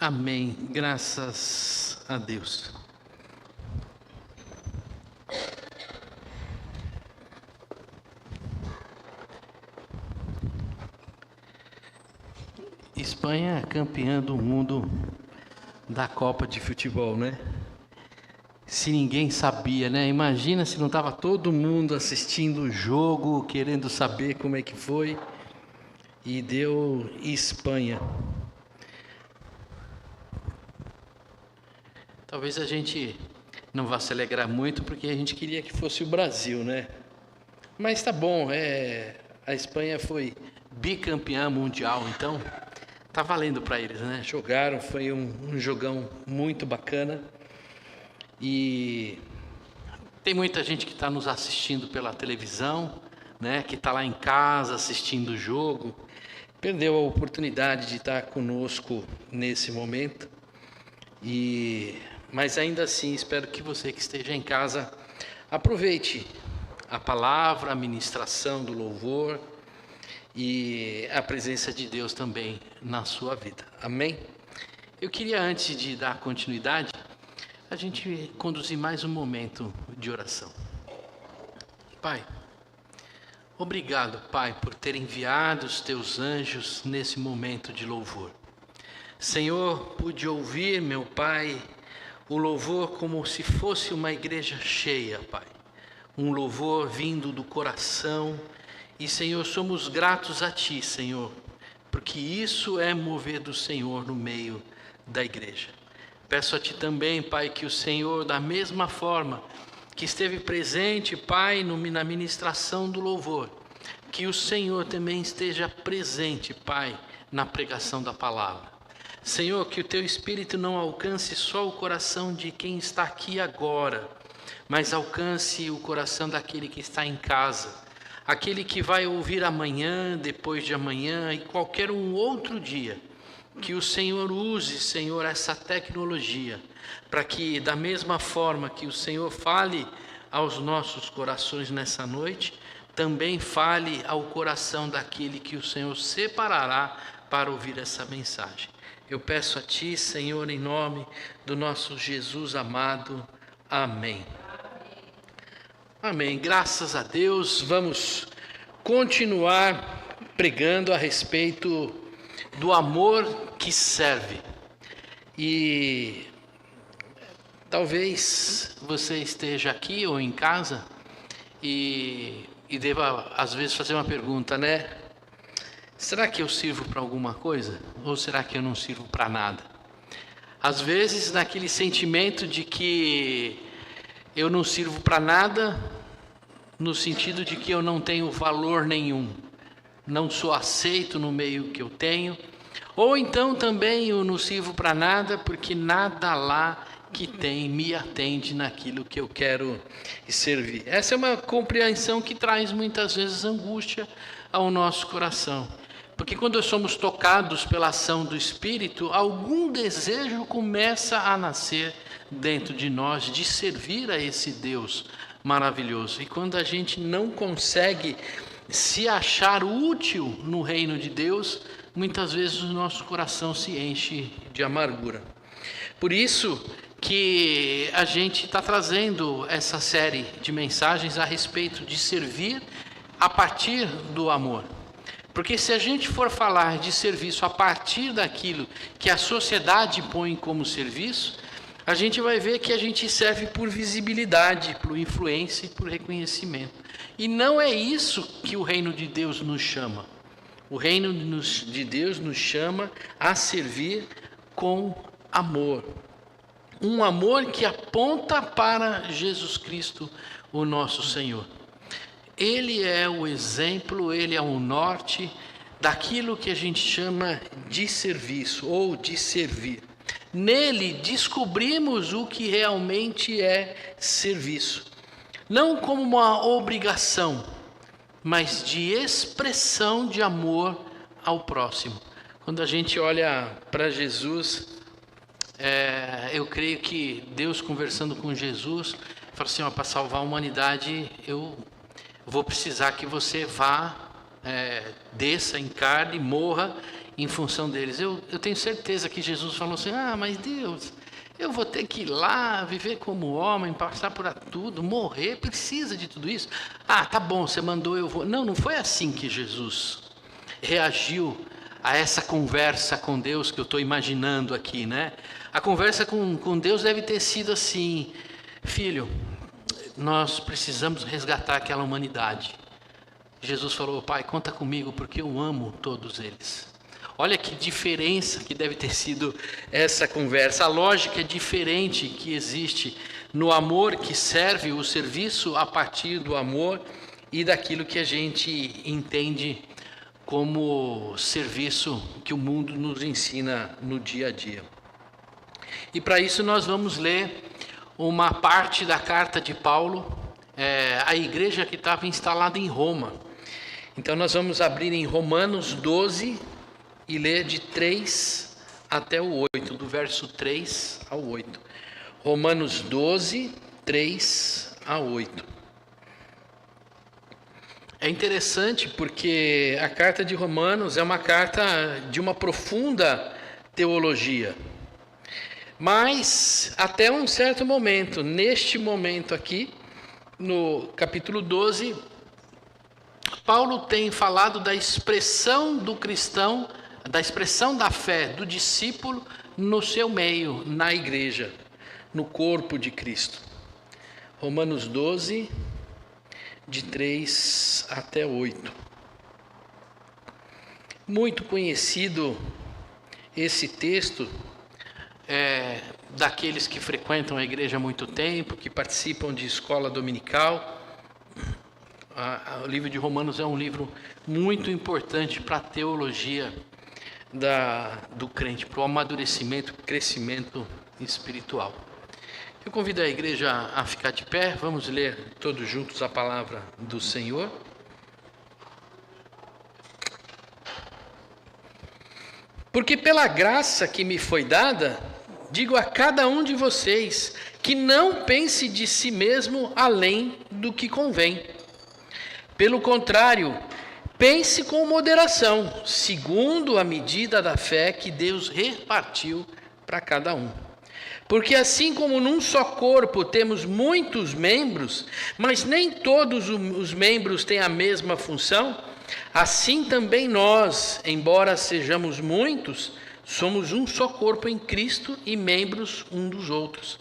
Amém. Graças a Deus. Espanha campeã do mundo da Copa de Futebol, né? Se ninguém sabia, né? Imagina se não estava todo mundo assistindo o jogo, querendo saber como é que foi. E deu Espanha. Talvez a gente não vá se alegrar muito, porque a gente queria que fosse o Brasil, né? Mas tá bom, a Espanha foi bicampeã mundial, então tá valendo para eles, né? Jogaram, foi um jogão muito bacana. E tem muita gente que está nos assistindo pela televisão, né? Que está lá em casa assistindo o jogo. Perdeu a oportunidade de estar conosco nesse momento. Mas ainda assim, espero que você que esteja em casa aproveite a palavra, a ministração do louvor e a presença de Deus também na sua vida. Amém? Eu queria, antes de dar continuidade, a gente conduzir mais um momento de oração. Pai, obrigado, Pai, por ter enviado os teus anjos nesse momento de louvor. Senhor, pude ouvir, meu Pai, o louvor como se fosse uma igreja cheia, Pai. Um louvor vindo do coração. E, Senhor, somos gratos a Ti, Senhor, porque isso é mover do Senhor no meio da igreja. Peço a Ti também, Pai, que o Senhor, da mesma forma que esteve presente, Pai, na ministração do louvor, que o Senhor também esteja presente, Pai, na pregação da palavra. Senhor, que o Teu Espírito não alcance só o coração de quem está aqui agora, mas alcance o coração daquele que está em casa, aquele que vai ouvir amanhã, depois de amanhã e qualquer um outro dia. Que o Senhor use, Senhor, essa tecnologia, para que da mesma forma que o Senhor fale aos nossos corações nessa noite, também fale ao coração daquele que o Senhor separará para ouvir essa mensagem. Eu peço a Ti, Senhor, em nome do nosso Jesus amado. Amém. Amém. Graças a Deus, vamos continuar pregando a respeito do amor que serve. E talvez você esteja aqui ou em casa e deva às vezes fazer uma pergunta, né? Será que eu sirvo para alguma coisa? Ou será que eu não sirvo para nada? Às vezes naquele sentimento de que eu não sirvo para nada, no sentido de que eu não tenho valor nenhum, não sou aceito no meio que eu tenho, ou então também eu não sirvo para nada porque nada lá que tem me atende naquilo que eu quero servir. Essa é uma compreensão que traz muitas vezes angústia ao nosso coração, porque quando somos tocados pela ação do Espírito, algum desejo começa a nascer dentro de nós de servir a esse Deus maravilhoso. E quando a gente não consegue se achar útil no reino de Deus, muitas vezes o nosso coração se enche de amargura. Por isso que a gente está trazendo essa série de mensagens a respeito de servir a partir do amor. Porque se a gente for falar de serviço a partir daquilo que a sociedade põe como serviço, a gente vai ver que a gente serve por visibilidade, por influência e por reconhecimento. E não é isso que o reino de Deus nos chama. O reino de Deus nos chama a servir com amor. Um amor que aponta para Jesus Cristo, o nosso Senhor. Ele é o exemplo, ele é o norte daquilo que a gente chama de serviço ou de servir. Nele descobrimos o que realmente é serviço. Não como uma obrigação, mas de expressão de amor ao próximo. Quando a gente olha para Jesus, eu creio que Deus conversando com Jesus, fala assim, para salvar a humanidade, eu vou precisar que você vá, desça, encarne, morra em função deles. Eu tenho certeza que Jesus falou assim: mas Deus, eu vou ter que ir lá, viver como homem, passar por tudo, morrer, precisa de tudo isso? Tá bom, você mandou, eu vou. Não foi assim que Jesus reagiu a essa conversa com Deus que eu estou imaginando aqui, né? A conversa com Deus deve ter sido assim: filho, nós precisamos resgatar aquela humanidade. Jesus falou: Pai, conta comigo porque eu amo todos eles. Olha que diferença que deve ter sido essa conversa. A lógica é diferente que existe no amor, que serve o serviço a partir do amor e daquilo que a gente entende como serviço que o mundo nos ensina no dia a dia. E para isso nós vamos ler uma parte da carta de Paulo à igreja que estava instalada em Roma. Então nós vamos abrir em Romanos 12 e ler de 3 até o 8, do verso 3 ao 8. Romanos 12, 3 a 8. É interessante porque a carta de Romanos é uma carta de uma profunda teologia. Mas até um certo momento, neste momento aqui, no capítulo 12, Paulo tem falado da expressão do cristão, da expressão da fé do discípulo no seu meio, na igreja, no corpo de Cristo. Romanos 12, de 3 até 8. Muito conhecido esse texto daqueles que frequentam a igreja há muito tempo, que participam de escola dominical. O livro de Romanos é um livro muito importante para a teologia do crente, para o amadurecimento, crescimento espiritual. Eu convido a igreja a ficar de pé, vamos ler todos juntos a palavra do Senhor. Porque pela graça que me foi dada, digo a cada um de vocês que não pense de si mesmo além do que convém. Pelo contrário, pense com moderação, segundo a medida da fé que Deus repartiu para cada um. Porque assim como num só corpo temos muitos membros, mas nem todos os membros têm a mesma função, assim também nós, embora sejamos muitos, somos um só corpo em Cristo e membros um dos outros.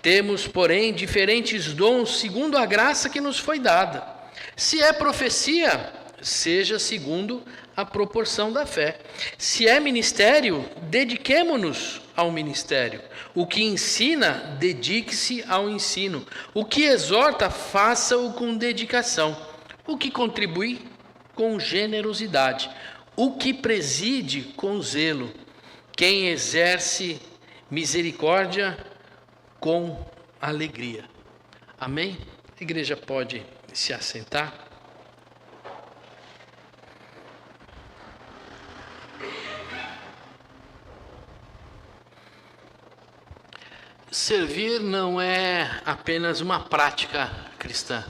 Temos, porém, diferentes dons segundo a graça que nos foi dada. Se é profecia, seja segundo a proporção da fé. Se é ministério, dediquemo-nos ao ministério. O que ensina, dedique-se ao ensino. O que exorta, faça-o com dedicação. O que contribui, com generosidade. O que preside, com zelo. Quem exerce misericórdia, com alegria. Amém? A igreja pode se assentar. Servir não é apenas uma prática cristã.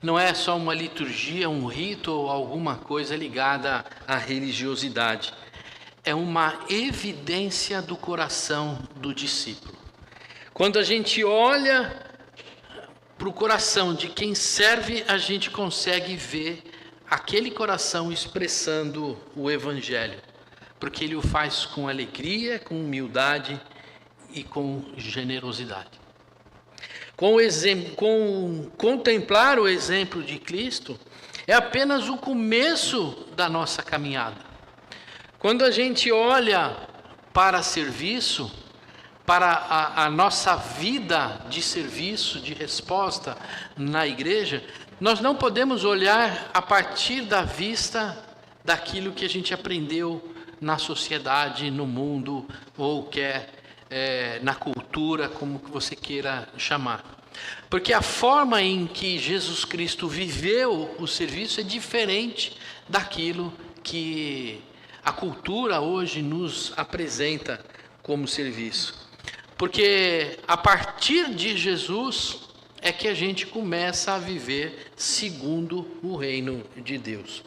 Não é só uma liturgia, um rito ou alguma coisa ligada à religiosidade. É uma evidência do coração do discípulo. Quando a gente olha para o coração de quem serve, a gente consegue ver aquele coração expressando o Evangelho, porque ele o faz com alegria, com humildade e com generosidade. Contemplar o exemplo de Cristo é apenas o começo da nossa caminhada. Quando a gente olha para serviço, para a nossa vida de serviço, de resposta na igreja, nós não podemos olhar a partir da vista daquilo que a gente aprendeu na sociedade, no mundo, ou quer na cultura, como que você queira chamar. Porque a forma em que Jesus Cristo viveu o serviço é diferente daquilo que a cultura hoje nos apresenta como serviço. Porque a partir de Jesus, é que a gente começa a viver segundo o reino de Deus.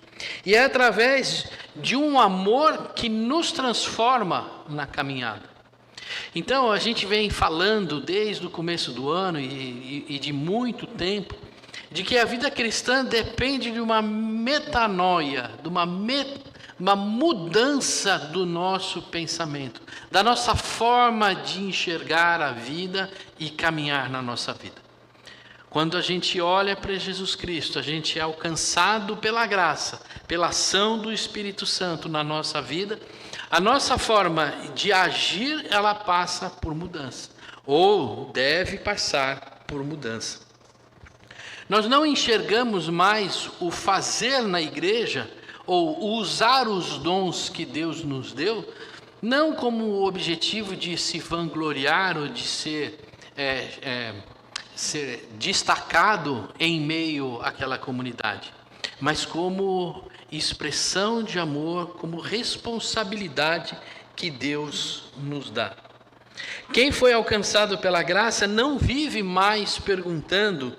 E é através de um amor que nos transforma na caminhada. Então a gente vem falando desde o começo do ano e de muito tempo, de que a vida cristã depende de uma metanoia, de uma mudança do nosso pensamento, da nossa forma de enxergar a vida e caminhar na nossa vida. Quando a gente olha para Jesus Cristo, a gente é alcançado pela graça, pela ação do Espírito Santo na nossa vida, a nossa forma de agir, ela passa por mudança, ou deve passar por mudança. Nós não enxergamos mais o fazer na igreja, ou usar os dons que Deus nos deu, não como o objetivo de se vangloriar ou de ser destacado em meio àquela comunidade, mas como expressão de amor, como responsabilidade que Deus nos dá. Quem foi alcançado pela graça não vive mais perguntando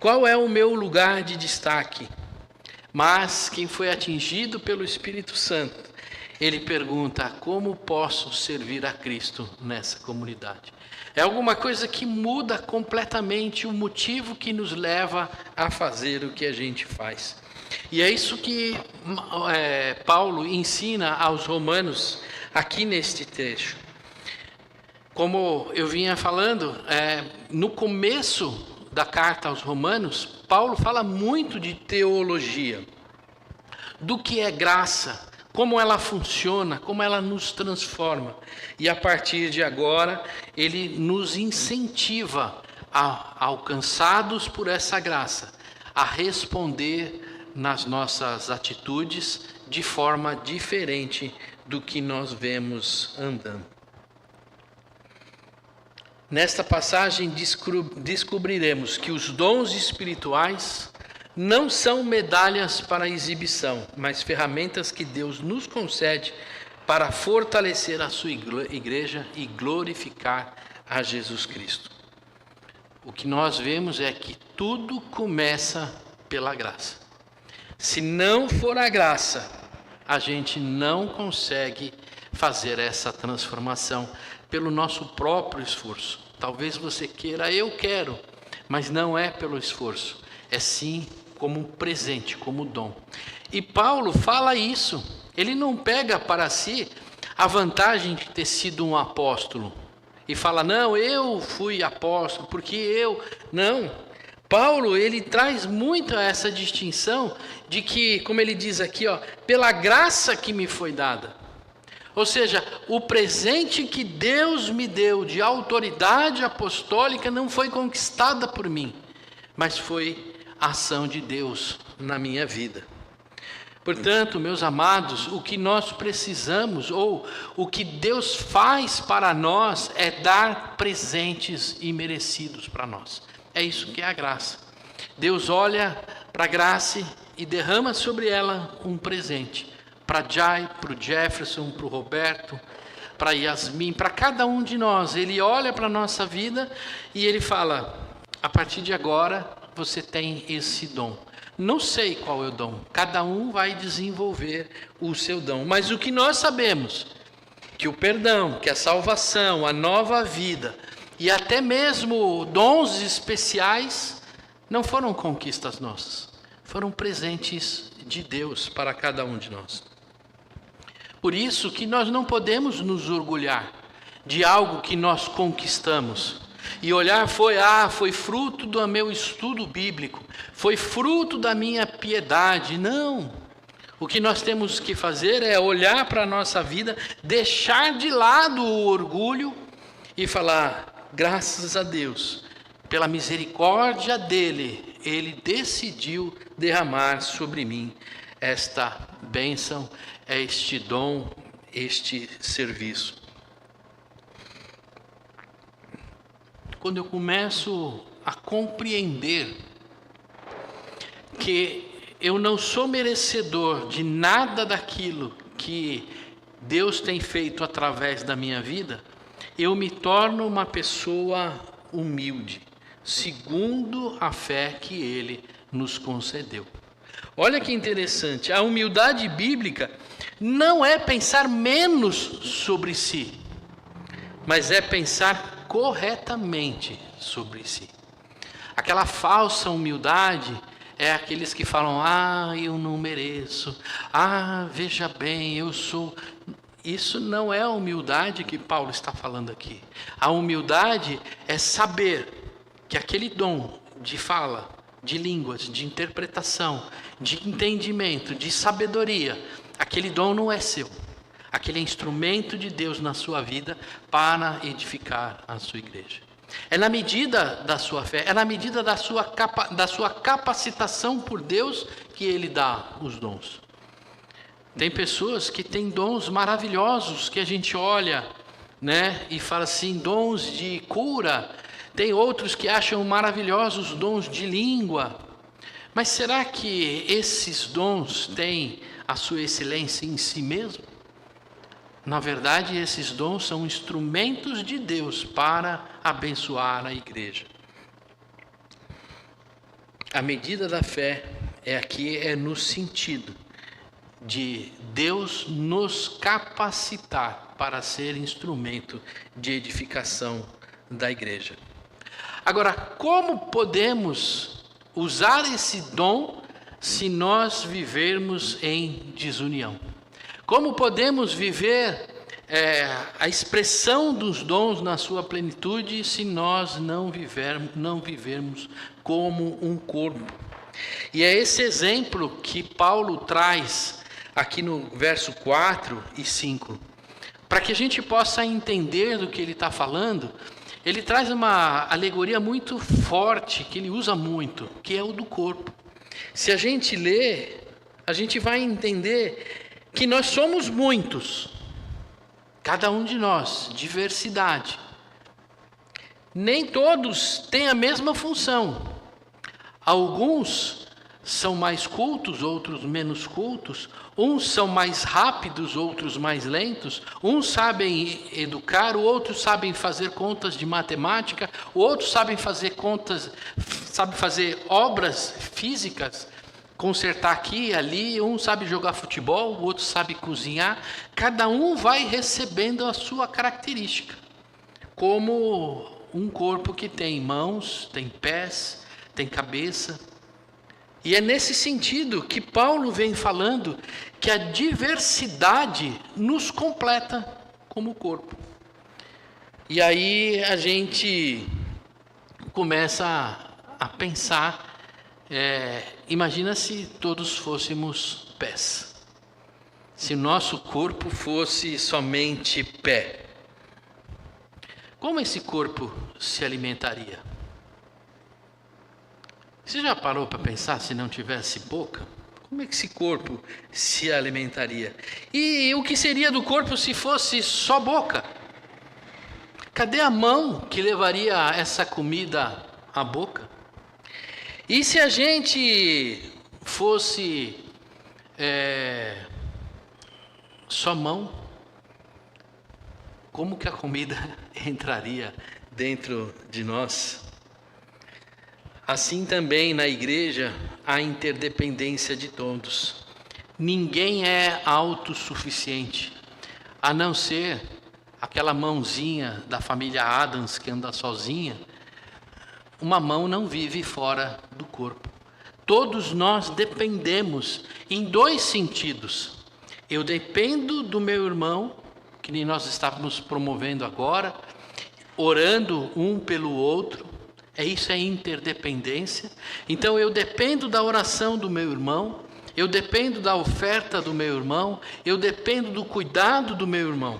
qual é o meu lugar de destaque, mas quem foi atingido pelo Espírito Santo, ele pergunta: como posso servir a Cristo nessa comunidade? É alguma coisa que muda completamente o motivo que nos leva a fazer o que a gente faz. E é isso que Paulo ensina aos romanos aqui neste trecho. Como eu vinha falando, no começo da carta aos romanos, Paulo fala muito de teologia, do que é graça, como ela funciona, como ela nos transforma. E a partir de agora, ele nos incentiva, alcançados por essa graça, a responder nas nossas atitudes de forma diferente do que nós vemos andando. Nesta passagem descobriremos que os dons espirituais não são medalhas para exibição, mas ferramentas que Deus nos concede para fortalecer a sua igreja e glorificar a Jesus Cristo. O que nós vemos é que tudo começa pela graça. Se não for a graça, a gente não consegue fazer essa transformação pelo nosso próprio esforço. Talvez você queira, eu quero, mas não é pelo esforço, é sim como um presente, como dom. E Paulo fala isso, ele não pega para si a vantagem de ter sido um apóstolo e fala: não, eu fui apóstolo, porque eu... Não. Paulo, ele traz muito essa distinção de que, como ele diz aqui, pela graça que me foi dada. Ou seja, o presente que Deus me deu de autoridade apostólica não foi conquistada por mim, mas foi a ação de Deus na minha vida. Portanto, meus amados, o que nós precisamos, ou o que Deus faz para nós, é dar presentes imerecidos para nós. É isso que é a graça. Deus olha para a graça e derrama sobre ela um presente. Para Jai, para o Jefferson, para o Roberto, para Yasmin, para cada um de nós. Ele olha para a nossa vida e ele fala: a partir de agora você tem esse dom. Não sei qual é o dom, cada um vai desenvolver o seu dom. Mas o que nós sabemos, que o perdão, que a salvação, a nova vida e até mesmo dons especiais não foram conquistas nossas, foram presentes de Deus para cada um de nós. Por isso que nós não podemos nos orgulhar de algo que nós conquistamos e olhar, foi fruto do meu estudo bíblico, foi fruto da minha piedade. Não, o que nós temos que fazer é olhar para a nossa vida, deixar de lado o orgulho e falar: graças a Deus, pela misericórdia dele, ele decidiu derramar sobre mim esta bênção, este dom, este serviço. Quando eu começo a compreender que eu não sou merecedor de nada daquilo que Deus tem feito através da minha vida, eu me torno uma pessoa humilde. segundo a fé que Ele nos concedeu. Olha que interessante, a humildade bíblica não é pensar menos sobre si, mas é pensar corretamente sobre si. Aquela falsa humildade é aqueles que falam: eu não mereço, veja bem, eu sou... Isso não é a humildade que Paulo está falando aqui. A humildade é saber que aquele dom de fala, de línguas, de interpretação, de entendimento, de sabedoria, aquele dom não é seu. Aquele é instrumento de Deus na sua vida para edificar a sua igreja. É na medida da sua fé, é na medida da sua capacitação por Deus que Ele dá os dons. Tem pessoas que têm dons maravilhosos que a gente olha, e fala assim, dons de cura. Tem outros que acham maravilhosos dons de língua. Mas será que esses dons têm a sua excelência em si mesmo? Na verdade, esses dons são instrumentos de Deus para abençoar a igreja. A medida da fé é no sentido de Deus nos capacitar para ser instrumento de edificação da igreja. Agora, como podemos usar esse dom se nós vivermos em desunião? Como podemos viver a expressão dos dons na sua plenitude se nós não vivermos como um corpo? E é esse exemplo que Paulo traz aqui no verso 4 e 5. Para que a gente possa entender do que ele está falando, ele traz uma alegoria muito forte, que ele usa muito, que é o do corpo. Se a gente ler, a gente vai entender que nós somos muitos, cada um de nós, diversidade. Nem todos têm a mesma função. Alguns são mais cultos, outros menos cultos. Uns são mais rápidos, outros mais lentos. Uns sabem educar, outros sabem fazer contas de matemática, outros sabem fazer obras físicas, consertar aqui e ali. Um sabe jogar futebol, o outro sabe cozinhar. Cada um vai recebendo a sua característica, como um corpo que tem mãos, tem pés, tem cabeça. E é nesse sentido que Paulo vem falando que a diversidade nos completa como corpo. E aí a gente começa a pensar, imagina se todos fôssemos pés. Se o nosso corpo fosse somente pé. Como esse corpo se alimentaria? Você já parou para pensar, se não tivesse boca? Como é que esse corpo se alimentaria? E o que seria do corpo se fosse só boca? Cadê a mão que levaria essa comida à boca? E se a gente fosse só mão, como que a comida entraria dentro de nós? Assim também na igreja há interdependência de todos. Ninguém é autossuficiente, a não ser aquela mãozinha da família Adams que anda sozinha. Uma mão não vive fora do corpo. Todos nós dependemos em dois sentidos. Eu dependo do meu irmão, que nem nós estávamos promovendo agora, orando um pelo outro. Isso é interdependência. Então eu dependo da oração do meu irmão, eu dependo da oferta do meu irmão, eu dependo do cuidado do meu irmão.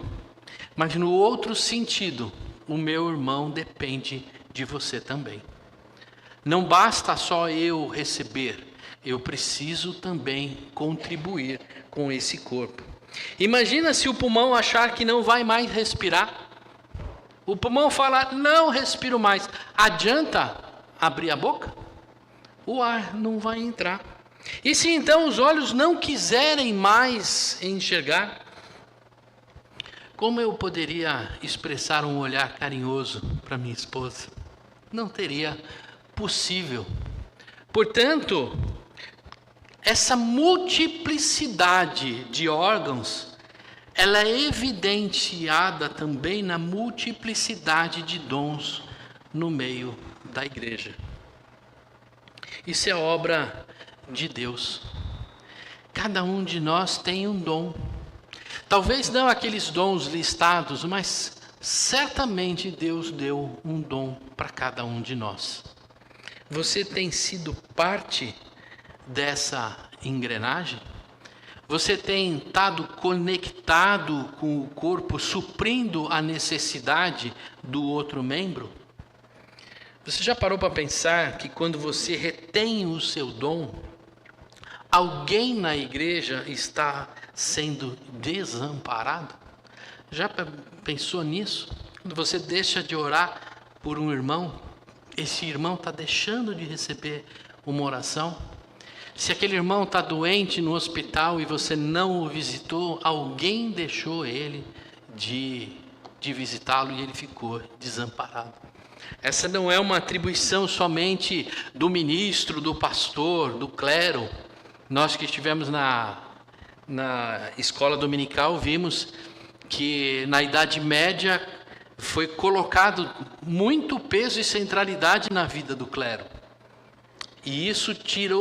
Mas no outro sentido, o meu irmão depende de você também. Não basta só eu receber, eu preciso também contribuir com esse corpo. Imagina se o pulmão achar que não vai mais respirar. O pulmão fala, não respiro mais. Adianta abrir a boca? O ar não vai entrar. E se então os olhos não quiserem mais enxergar? Como eu poderia expressar um olhar carinhoso para minha esposa? Não teria possível. Portanto, essa multiplicidade de órgãos, ela é evidenciada também na multiplicidade de dons no meio da igreja. Isso é obra de Deus. Cada um de nós tem um dom. Talvez não aqueles dons listados, mas certamente Deus deu um dom para cada um de nós. Você tem sido parte dessa engrenagem? Você tem estado conectado com o corpo, suprindo a necessidade do outro membro? Você já parou para pensar que quando você retém o seu dom, alguém na igreja está sendo desamparado? Já pensou nisso? Quando você deixa de orar por um irmão, esse irmão está deixando de receber uma oração? Se aquele irmão está doente no hospital e você não o visitou, alguém deixou ele de visitá-lo e ele ficou desamparado. Essa não é uma atribuição somente do ministro, do pastor, do clero. Nós que estivemos na escola dominical vimos que na Idade Média foi colocado muito peso e centralidade na vida do clero. E isso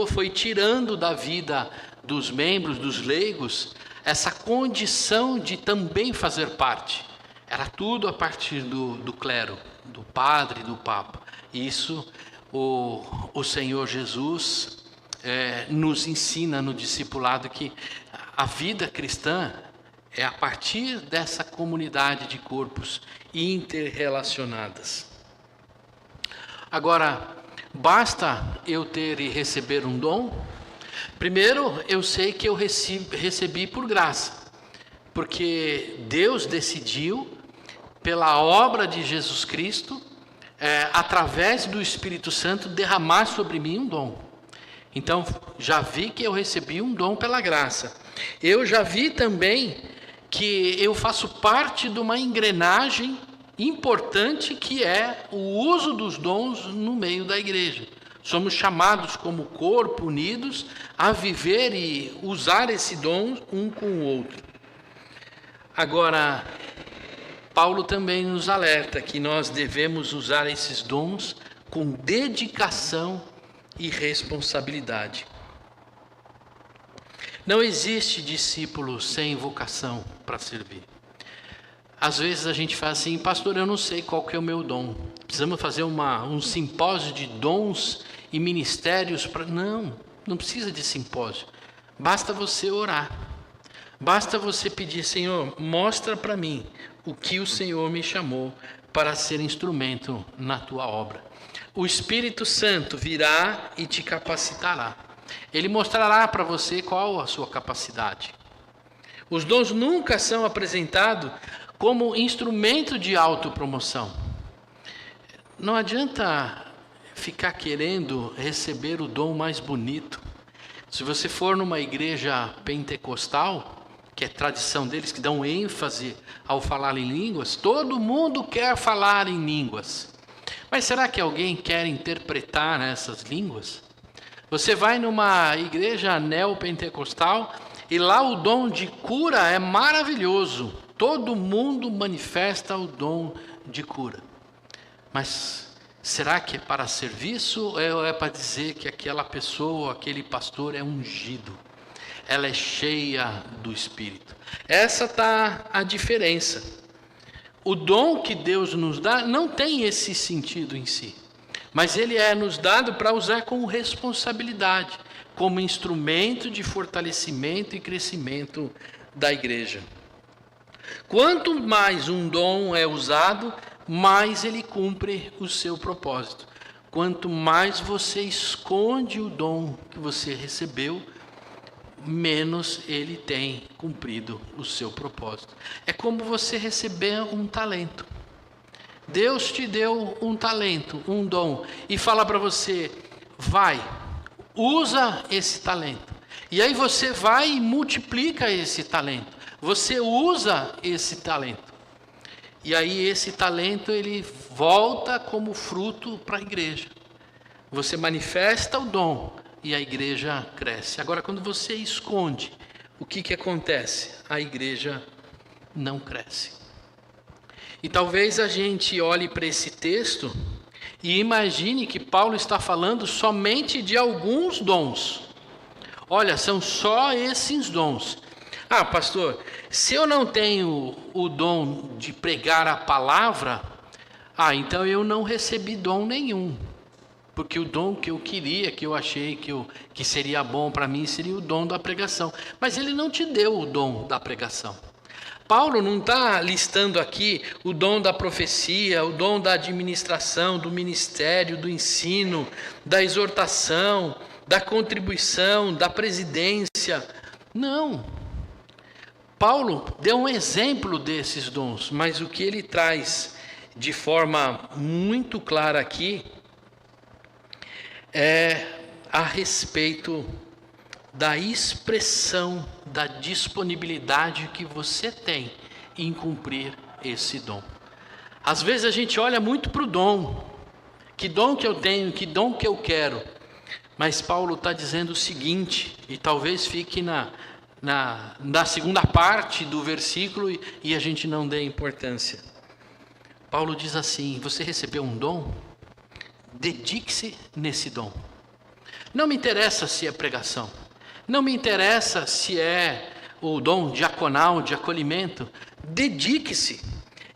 foi tirando da vida dos membros, dos leigos, essa condição de também fazer parte. Era tudo a partir do clero, do padre, do papa. Isso o Senhor Jesus nos ensina no discipulado, que a vida cristã é a partir dessa comunidade de corpos interrelacionadas. Agora, basta eu ter e receber um dom? Primeiro, eu sei que eu recebi por graça, porque Deus decidiu, pela obra de Jesus Cristo, através do Espírito Santo, derramar sobre mim um dom. Então, já vi que eu recebi um dom pela graça. Eu já vi também que eu faço parte de uma engrenagem importante, que é o uso dos dons no meio da igreja. Somos chamados como corpo, unidos, a viver e usar esse dom um com o outro. Agora, Paulo também nos alerta que nós devemos usar esses dons com dedicação e responsabilidade. Não existe discípulo sem vocação para servir. Às vezes a gente fala assim: pastor, eu não sei qual que é o meu dom. Precisamos fazer um simpósio de dons e ministérios. Não precisa de simpósio. Basta você orar. Basta você pedir: Senhor, mostra para mim o que o Senhor me chamou para ser instrumento na tua obra. O Espírito Santo virá e te capacitará. Ele mostrará para você qual a sua capacidade. Os dons nunca são apresentados como instrumento de autopromoção. Não adianta ficar querendo receber o dom mais bonito. Se você for numa igreja pentecostal, que é tradição deles, que dão ênfase ao falar em línguas, todo mundo quer falar em línguas. Mas será que alguém quer interpretar essas línguas? Você vai numa igreja neopentecostal e lá o dom de cura é maravilhoso. Todo mundo manifesta o dom de cura. Mas será que é para serviço ou é para dizer que aquela pessoa, aquele pastor é ungido? Ela é cheia do Espírito. Essa está a diferença. O dom que Deus nos dá não tem esse sentido em si, mas ele é nos dado para usar com responsabilidade, como instrumento de fortalecimento e crescimento da igreja. Quanto mais um dom é usado, mais ele cumpre o seu propósito. Quanto mais você esconde o dom que você recebeu, menos ele tem cumprido o seu propósito. É como você receber um talento. Deus te deu um talento, um dom, e fala para você: vai, usa esse talento. E aí você vai e multiplica esse talento. Você usa esse talento. E aí esse talento ele volta como fruto para a igreja. você manifesta o dom e a igreja cresce. Agora, quando você esconde, o que acontece? A igreja não cresce. E talvez a gente olhe para esse texto e imagine que Paulo está falando somente de alguns dons. Olha, são só esses dons. Ah, pastor, se eu não tenho o dom de pregar a palavra, então eu não recebi dom nenhum. Porque o dom que eu queria, que eu achei que seria bom para mim, seria o dom da pregação. Mas ele não te deu o dom da pregação. Paulo não está listando aqui o dom da profecia, o dom da administração, do ministério, do ensino, da exortação, da contribuição, da presidência. Não. Paulo deu um exemplo desses dons, mas o que ele traz de forma muito clara aqui é a respeito da expressão da disponibilidade que você tem em cumprir esse dom. Às vezes a gente olha muito para o dom. Que dom que eu tenho, que dom que eu quero. Mas Paulo está dizendo o seguinte, e talvez fique na segunda parte do versículo e a gente não dê importância. Paulo diz assim: você recebeu um dom? Dedique-se nesse dom. Não me interessa se é pregação. Não me interessa se é o dom diaconal, de acolhimento. Dedique-se.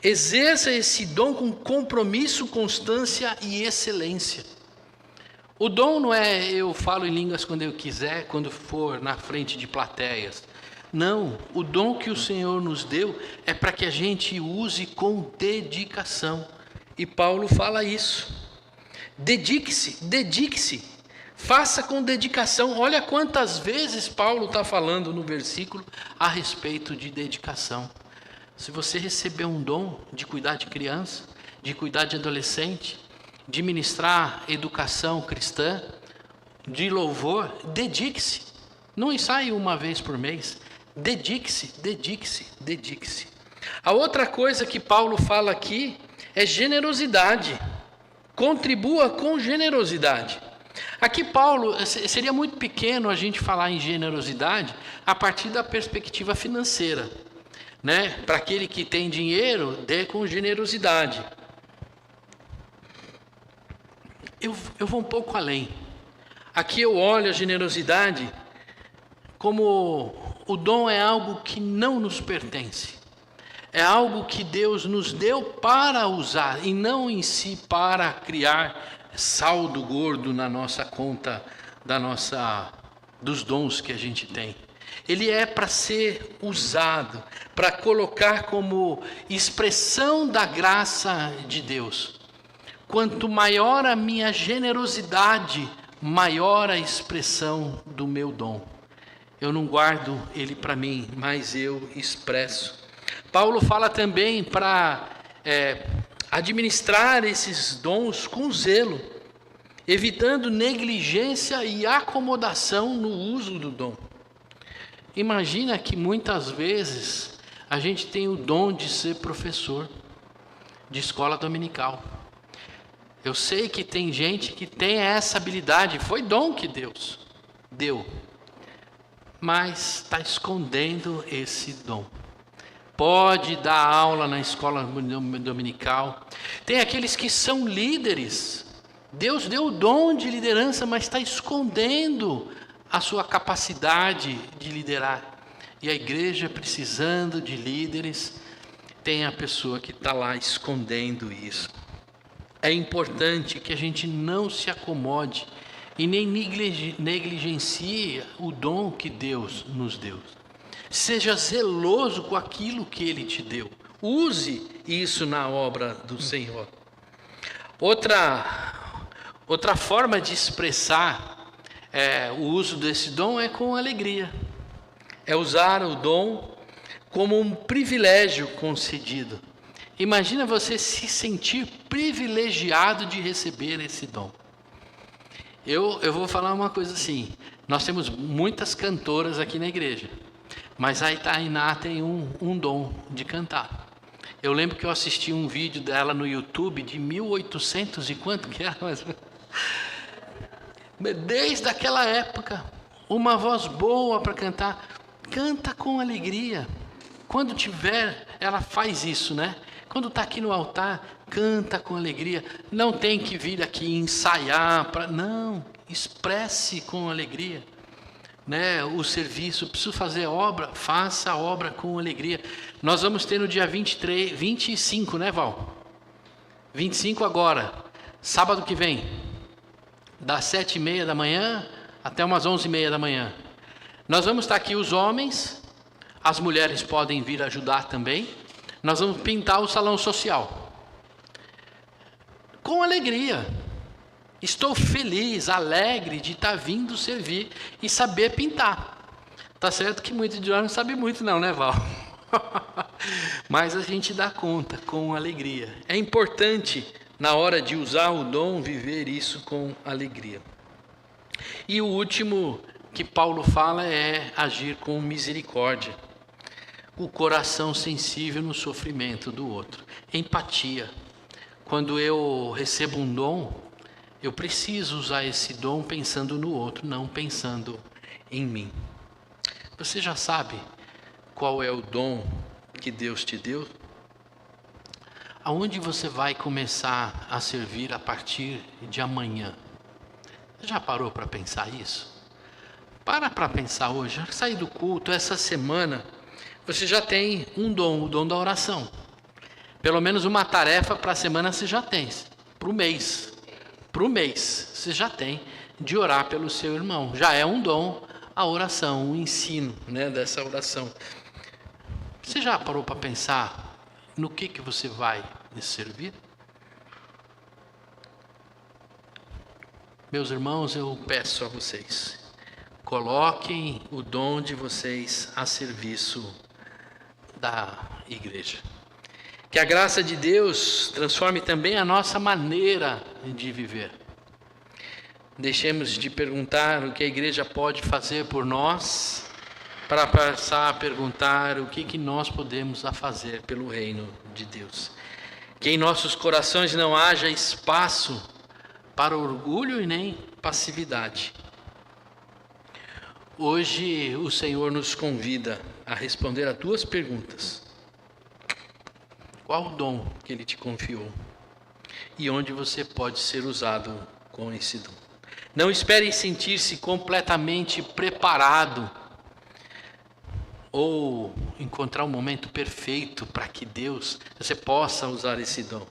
Exerça esse dom com compromisso, constância e excelência. O dom não é eu falo em línguas quando eu quiser, quando for na frente de plateias. Não, o dom que o Senhor nos deu é para que a gente use com dedicação. E Paulo fala isso. Dedique-se, dedique-se. Faça com dedicação. Olha quantas vezes Paulo está falando no versículo a respeito de dedicação. Se você receber um dom de cuidar de criança, de cuidar de adolescente, de ministrar educação cristã, de louvor, dedique-se. Não ensaie uma vez por mês. Dedique-se, dedique-se, dedique-se. A outra coisa que Paulo fala aqui é generosidade. Contribua com generosidade. Aqui Paulo, seria muito pequeno a gente falar em generosidade a partir da perspectiva financeira, né? Para aquele que tem dinheiro, dê com generosidade. Eu vou um pouco além. Aqui eu olho a generosidade como o dom é algo que não nos pertence. É algo que Deus nos deu para usar e não em si para criar saldo gordo na nossa conta dos dons que a gente tem. Ele é para ser usado, para colocar como expressão da graça de Deus. Quanto maior a minha generosidade, maior a expressão do meu dom. Eu não guardo ele para mim, mas eu expresso. Paulo fala também para administrar esses dons com zelo, evitando negligência e acomodação no uso do dom. Imagina que muitas vezes a gente tem o dom de ser professor de escola dominical. Eu sei que tem gente que tem essa habilidade, foi dom que Deus deu, mas está escondendo esse dom. Pode dar aula na escola dominical. Tem aqueles que são líderes. Deus deu o dom de liderança, mas está escondendo a sua capacidade de liderar. E a igreja precisando de líderes, tem a pessoa que está lá escondendo isso. É importante que a gente não se acomode e nem negligencie o dom que Deus nos deu. Seja zeloso com aquilo que Ele te deu. Use isso na obra do Senhor. Outra forma de expressar o uso desse dom é com alegria. É usar o dom como um privilégio concedido. Imagina você se sentir privilegiado de receber esse dom. Eu vou falar uma coisa assim. Nós temos muitas cantoras aqui na igreja. Mas a Tainá tem um dom de cantar. Eu lembro que eu assisti um vídeo dela no YouTube de 1800 e quanto que era? Desde aquela época, uma voz boa para cantar, canta com alegria. Quando tiver, ela faz isso, né? Quando está aqui no altar, canta com alegria. Não tem que vir aqui ensaiar, não, expresse com alegria, né? O serviço, preciso fazer obra, faça a obra com alegria. Nós vamos ter no dia 25, né, Val? 25 agora, sábado que vem, das 7h30 da manhã até umas 11h30 da manhã. Nós vamos estar aqui os homens, as mulheres podem vir ajudar também. Nós vamos pintar o salão social. Com alegria. Estou feliz, alegre de estar vindo servir e saber pintar. Tá certo que muitos de nós não sabem muito não, né, Val? Mas a gente dá conta com alegria. É importante, na hora de usar o dom, viver isso com alegria. E o último que Paulo fala é agir com misericórdia. O coração sensível no sofrimento do outro. Empatia. Quando eu recebo um dom, eu preciso usar esse dom pensando no outro, não pensando em mim. Você já sabe qual é o dom que Deus te deu? Aonde você vai começar a servir a partir de amanhã? Já parou para pensar isso? Para pensar hoje. Sair do culto, essa semana, você já tem um dom, o dom da oração. Pelo menos uma tarefa para a semana você já tem. Para o mês. Para o mês você já tem de orar pelo seu irmão. Já é um dom a oração, o ensino, né, dessa oração. Você já parou para pensar no que você vai servir? Meus irmãos, eu peço a vocês, coloquem o dom de vocês a serviço da igreja. Que a graça de Deus transforme também a nossa maneira de viver. Deixemos de perguntar o que a igreja pode fazer por nós, para passar a perguntar o que nós podemos fazer pelo reino de Deus. Que em nossos corações não haja espaço para orgulho e nem passividade. Hoje o Senhor nos convida a responder a 2 perguntas. Qual o dom que Ele te confiou? E onde você pode ser usado com esse dom? Não espere sentir-se completamente preparado ou encontrar um momento perfeito para que você possa usar esse dom.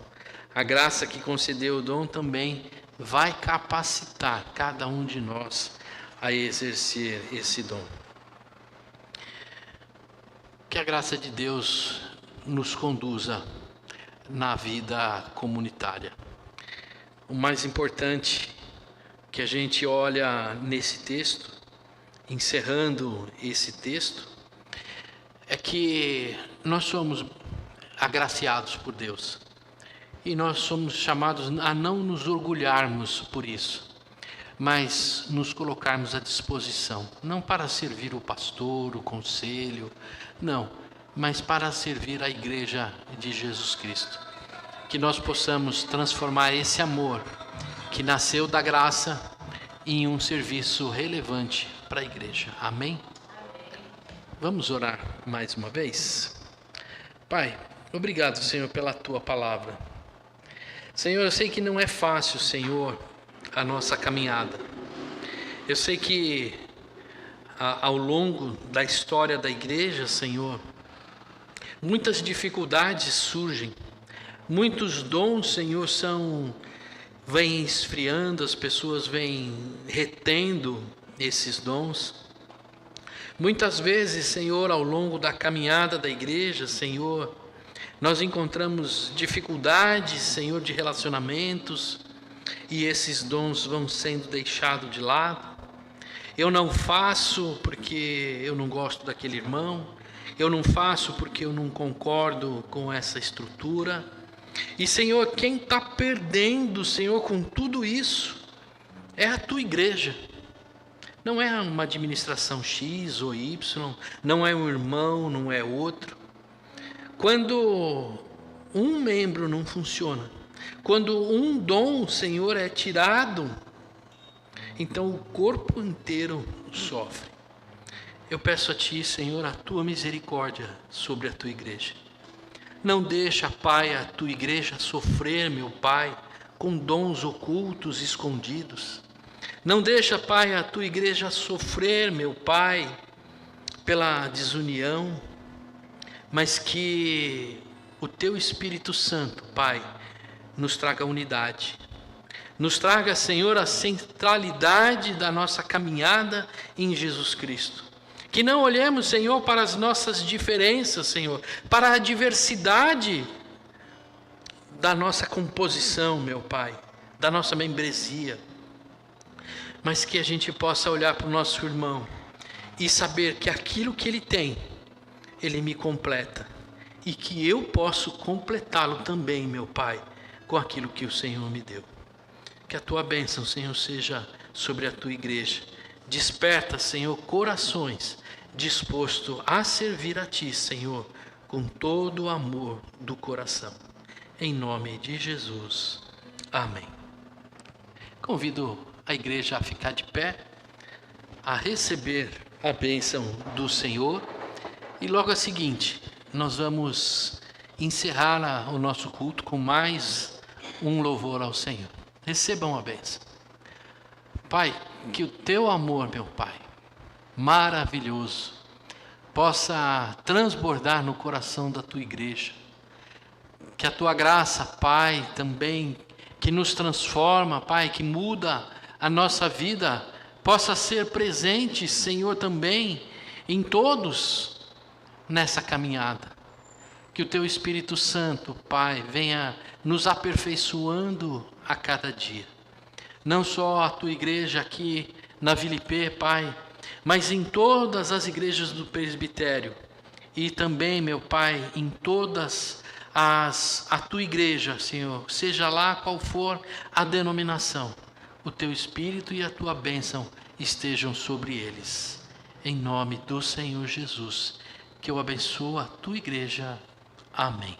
A graça que concedeu o dom também vai capacitar cada um de nós a exercer esse dom. Que a graça de Deus nos conduza na vida comunitária. O mais importante que a gente olha nesse texto, encerrando esse texto, é que nós somos agraciados por Deus. E nós somos chamados a não nos orgulharmos por isso, mas nos colocarmos à disposição, não para servir o pastor, o conselho, não, mas para servir a igreja de Jesus Cristo. Que nós possamos transformar esse amor que nasceu da graça em um serviço relevante para a igreja. Amém? Vamos orar mais uma vez? Pai, obrigado, Senhor, pela Tua palavra. Senhor, eu sei que não é fácil, Senhor, a nossa caminhada. Eu sei que ao longo da história da igreja, Senhor, muitas dificuldades surgem. Muitos dons, Senhor, vêm esfriando, as pessoas vêm retendo esses dons. Muitas vezes, Senhor, ao longo da caminhada da igreja, Senhor, nós encontramos dificuldades, Senhor, de relacionamentos, e esses dons vão sendo deixados de lado. Eu não faço porque eu não gosto daquele irmão, eu não faço porque eu não concordo com essa estrutura. E, Senhor, quem está perdendo, Senhor, com tudo isso, é a Tua igreja. Não é uma administração X ou Y, não é um irmão, não é outro. Quando um membro não funciona, quando um dom, Senhor, é tirado, então o corpo inteiro sofre. Eu peço a Ti, Senhor, a Tua misericórdia sobre a Tua igreja. Não deixa, Pai, a Tua igreja sofrer, meu Pai, com dons ocultos, escondidos. Não deixa, Pai, a Tua igreja sofrer, meu Pai, pela desunião, mas que o Teu Espírito Santo, Pai, nos traga unidade. Nos traga, Senhor, a centralidade da nossa caminhada em Jesus Cristo. Que não olhemos, Senhor, para as nossas diferenças, Senhor, para a diversidade da nossa composição, meu Pai, da nossa membresia, mas que a gente possa olhar para o nosso irmão e saber que aquilo que ele tem, ele me completa, e que eu posso completá-lo também, meu Pai, com aquilo que o Senhor me deu. Que a Tua bênção, Senhor, seja sobre a Tua igreja. Desperta, Senhor, corações dispostos a servir a Ti, Senhor, com todo o amor do coração. Em nome de Jesus. Amém. Convido a igreja a ficar de pé, a receber a bênção do Senhor. E logo a seguinte, nós vamos encerrar o nosso culto com mais um louvor ao Senhor. Recebam a bênção. Pai, que o Teu amor, meu Pai, maravilhoso, possa transbordar no coração da Tua igreja. Que a Tua graça, Pai, também, que nos transforma, Pai, que muda a nossa vida, possa ser presente, Senhor, também em todos nessa caminhada. Que o Teu Espírito Santo, Pai, venha nos aperfeiçoando a cada dia. Não só a Tua igreja aqui na Vila IP, Pai, mas em todas as igrejas do presbitério. E também, meu Pai, em todas a Tua igreja, Senhor, seja lá qual for a denominação, o Teu Espírito e a Tua bênção estejam sobre eles. Em nome do Senhor Jesus, que eu abençoo a Tua igreja. Amém.